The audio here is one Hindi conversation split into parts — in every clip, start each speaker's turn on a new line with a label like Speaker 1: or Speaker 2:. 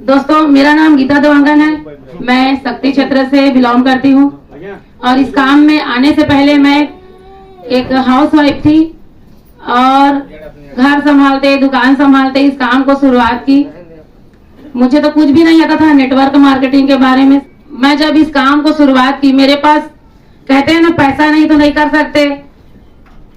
Speaker 1: दोस्तों, मेरा नाम गीता देवांगन है। मैं शक्ति क्षेत्र से बिलोंग करती हूँ और इस काम में आने से पहले मैं एक हाउस वाइफ थी और घर संभालते दुकान संभालते इस काम को शुरुआत की। मुझे तो कुछ भी नहीं आता था नेटवर्क मार्केटिंग के बारे में। मैं जब इस काम को शुरुआत की, मेरे पास कहते हैं ना, पैसा नहीं तो नहीं कर सकते,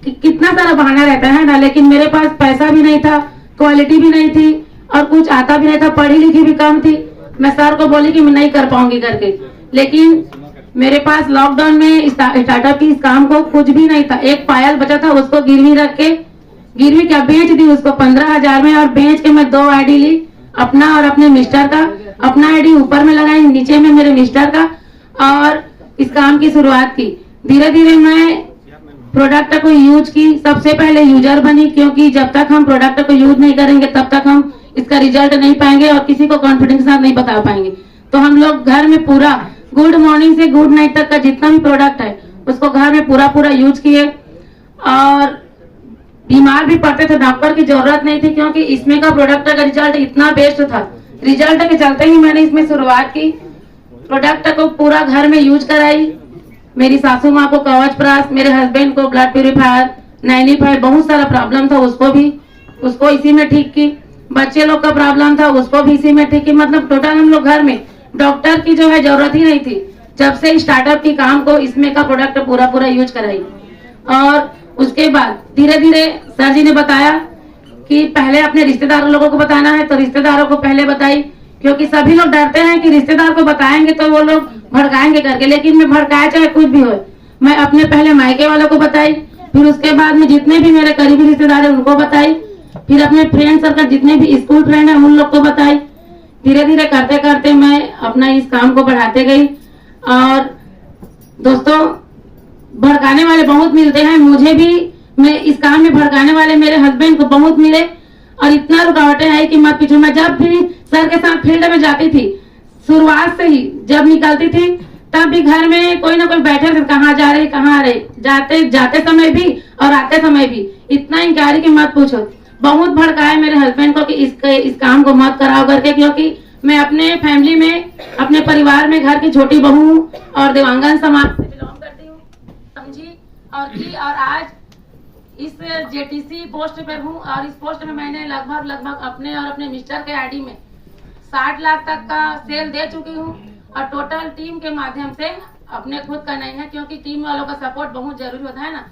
Speaker 1: कितना सारा बहाना रहता है ना, लेकिन मेरे पास पैसा भी नहीं था, क्वालिटी भी नहीं थी और कुछ आता भी नहीं था, पढ़ी लिखी भी कम थी। मैं सर को बोली कि मैं नहीं कर पाऊंगी करके, लेकिन मेरे पास लॉकडाउन में स्टार्टअप की इस काम को कुछ भी नहीं था। एक पायल बचा था, उसको गिरवी रख के, गिरवी क्या बेच दी उसको 15,000 में, और बेच के मैं 2 आईडी ली, अपना और अपने मिस्टर का। अपना आईडी ऊपर में लगाई, नीचे में मेरे मिस्टर का, और इस काम की शुरुआत की। धीरे धीरे मैं प्रोडक्ट को यूज की। सबसे पहले यूजर बनी, क्योंकि जब तक हम प्रोडक्ट को यूज नहीं करेंगे तब तक हम इसका रिजल्ट नहीं पाएंगे और किसी को कॉन्फिडेंस के साथ नहीं बता पाएंगे। तो हम लोग घर में पूरा गुड मॉर्निंग से गुड नाइट तक का जितना भी प्रोडक्ट है उसको घर में पूरा यूज किए, और बीमार भी पड़ते थे, डॉक्टर की जरूरत नहीं थी, क्योंकि इसमें का प्रोडक्ट का रिजल्ट इतना बेस्ट था। रिजल्ट के चलते ही मैंने इसमें शुरुआत की। प्रोडक्ट को पूरा घर में यूज कराई। मेरी सासू माँ को कवच प्राश, मेरे हस्बैंड को ब्लड प्यूरिफायर, 95 बहुत सारा प्रॉब्लम था, उसको इसी में ठीक की। बच्चे लोग का प्रॉब्लम था, उसको भी इसी में ठीक की। मतलब टोटल हम लोग घर में डॉक्टर की जो है जरूरत ही नहीं थी। जब से स्टार्टअप की काम को इसमें का प्रोडक्ट पूरा यूज कराई। और उसके बाद धीरे धीरे सर जी ने बताया कि पहले अपने रिश्तेदारों लोगों को बताना है, तो रिश्तेदारों को पहले बताई, क्योंकि सभी लोग डरते हैं कि रिश्तेदार को बताएंगे तो वो लोग भड़काएंगे करके, लेकिन मैं भड़काया चाहे कुछ भी हो, मैं अपने पहले मायके वालों को बताई, फिर उसके बाद में जितने भी मेरे करीबी रिश्तेदार है उनको बताई, फिर अपने फ्रेंड सर्कल जितने भी स्कूल फ्रेंड है उन लोग को बताई। धीरे धीरे करते करते मैं अपना इस काम को बढ़ाते गई। और दोस्तों, भड़काने वाले बहुत मिलते हैं, मुझे भी मैं इस काम में भड़काने वाले मेरे हस्बैंड को बहुत मिले, और इतना रुकावटें आई कि मत पूछो। मैं जब भी सर के साथ फील्ड में जाती थी, शुरुआत से ही जब निकलती थी तब भी घर में कोई ना कोई बैठे थे, कहाँ जा रहे कहाँ आ रहे, जाते समय भी और आते समय भी इतना इंकारी कि मत पूछो। बहुत भड़काए मेरे हस्बैंड को कि इस काम को मत कराओ करके, क्योंकि मैं अपने फैमिली में, अपने परिवार में घर की छोटी बहू हूँ और देवांगन समाज से बिलोंग करती हूँ, समझी। और आज इस जेटीसी पोस्ट पे हूँ, और इस पोस्ट में मैंने लगभग अपने और अपने मिस्टर के आईडी में 60 लाख तक का सेल दे चुकी हूँ। और टोटल टीम के माध्यम से, अपने खुद का नहीं है, क्योंकि टीम वालों का सपोर्ट बहुत जरूरी होता है ना।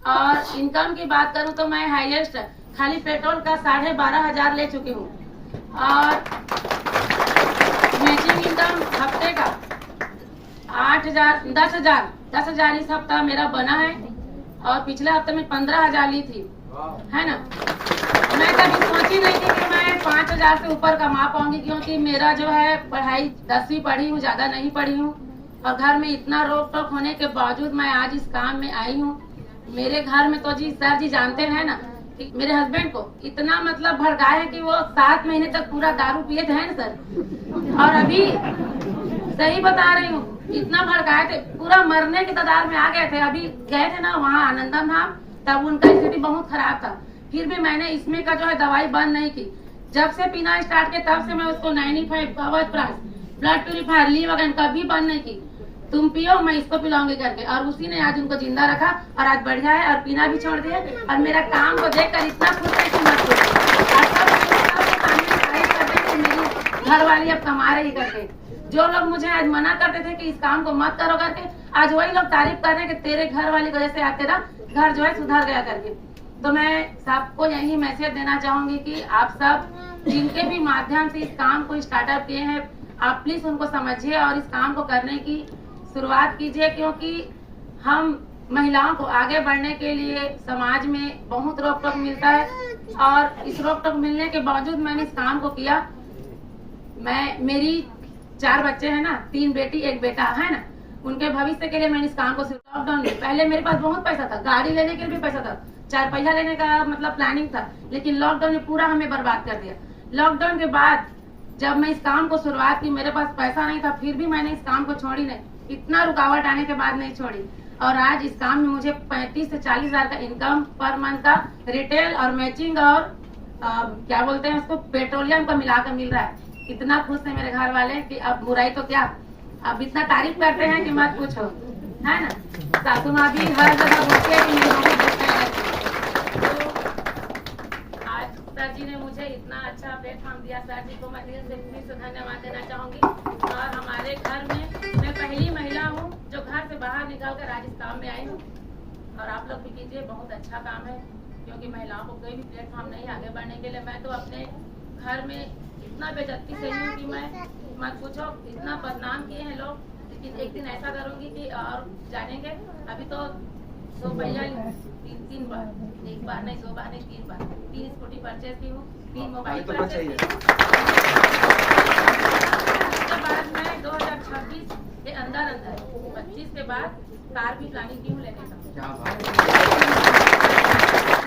Speaker 1: और इनकम की बात करूँ तो मैं हाईएस्ट खाली पेट्रोल का 12,500 ले चुकी हूँ, और मैचिंग इनकम हफ्ते का 8,000 10,000 इस हफ्ता मेरा बना है, और पिछले हफ्ते में 15,000 ली थी, है ना। मैं कभी सोची नहीं थी कि मैं 5,000 से ऊपर कमा पाऊंगी, क्योंकि मेरा जो है पढ़ाई 10वीं पढ़ी हूँ, ज्यादा नहीं पढ़ी हूँ, और घर में इतना रोक टोक होने के बावजूद मैं आज इस काम में आई हूँ। मेरे घर में तो जी सर जी जानते हैं ना, मेरे हस्बैंड को इतना मतलब भड़काया है कि वो 7 महीने तक पूरा दारू पिए थे ना सर, और अभी सही बता रही हूँ, इतना भड़काए थे, पूरा मरने के कगार में आ गए थे। अभी गए थे ना वहाँ आनंदम धाम, तब उनका स्थिति बहुत खराब था, फिर भी मैंने इसमें का जो है दवाई बंद नहीं की। जब से पीना स्टार्ट किया तब से मैं उसको 95 कवच प्राश, ब्लड प्यूरिफायर, ली वगैरह कभी बंद नहीं की। तुम पियो, मैं इसको पिलाऊंगी करके, और उसी ने आज उनको जिंदा रखा, और आज बढ़िया है, और पीना भी छोड़ दिया, और मेरा काम को देखकर इतना खुश है कि मत पूछो। मेरी घर वाली अब कमा रही करके, जो लोग मुझे आज मना करते थे कि इस काम को मत करो करके, आज वही लोग तारीफ कर रहे हैं कि तेरे घर वाली वजह से आज तेरा घर जो है सुधर गया करके। तो मैं सबको यही मैसेज देना चाहूंगी कि आप सब जिनके भी माध्यम से इस काम को स्टार्टअप किए हैं, आप प्लीज उनको समझिए और इस काम को करने की शुरुआत कीजिए, क्योंकि हम महिलाओं को आगे बढ़ने के लिए समाज में बहुत रोक टोक मिलता है, और इस रोक टोक मिलने के बावजूद मैंने इस काम को किया। मेरी 4 बच्चे हैं ना, 3 बेटी 1 बेटा है ना, उनके भविष्य के लिए मैंने इस काम को लॉकडाउन में, पहले मेरे पास बहुत पैसा था, गाड़ी लेने के लिए भी पैसा था, 4 पहिया लेने का मतलब प्लानिंग था, लेकिन लॉकडाउन ने पूरा हमें बर्बाद कर दिया। लॉकडाउन के बाद जब मैं इस काम को शुरुआत की, मेरे पास पैसा नहीं था, फिर भी मैंने इस काम को छोड़ी नहीं, इतना रुकावट आने के बाद नहीं छोड़ी, और आज इस काम में मुझे 35 से 40 हजार का इनकम पर मंथ का रिटेल और मैचिंग और क्या बोलते हैं उसको पेट्रोलियम का मिलाकर मिल रहा है। इतना खुश है मेरे घर वाले कि अब बुराई तो क्या, अब इतना तारीफ करते हैं कि मत पूछो, है ना। सासू माँ भी हर जगह बोलती है कि मेरी बहू देखते हैं। तो आज सर जी ने मुझे इतना अच्छा प्लेटफॉर्म दिया, सर जी को मैं दिल से फिर से धन्यवाद देना चाहूंगी। और हमारे घर में मैं पहली महिला हूँ जो घर से बाहर निकल कर आज इस काम में आई हूँ। और आप लोग भी कीजिए, बहुत अच्छा काम है, क्योंकि महिलाओं को कोई भी प्लेटफॉर्म नहीं आगे बढ़ने के लिए। मैं तो अपने घर में इतना बेइज्जती सही हूँ कि मैं मत पूछो, इतना बदनाम किए हैं लोग। लेकिन एक दिन ऐसा करूंगी कि और जानेंगे। अभी तो 2 पहिया 3 बार, 1 बार नहीं 2 बार नहीं 3 बार 3 स्कूटी परचेज की हूँ, 3 मोबाइल परचेज की हूँ। उसके बाद मैं 2026 के अंदर 25 के बाद कार भी प्लानिंग की हूँ लेने का।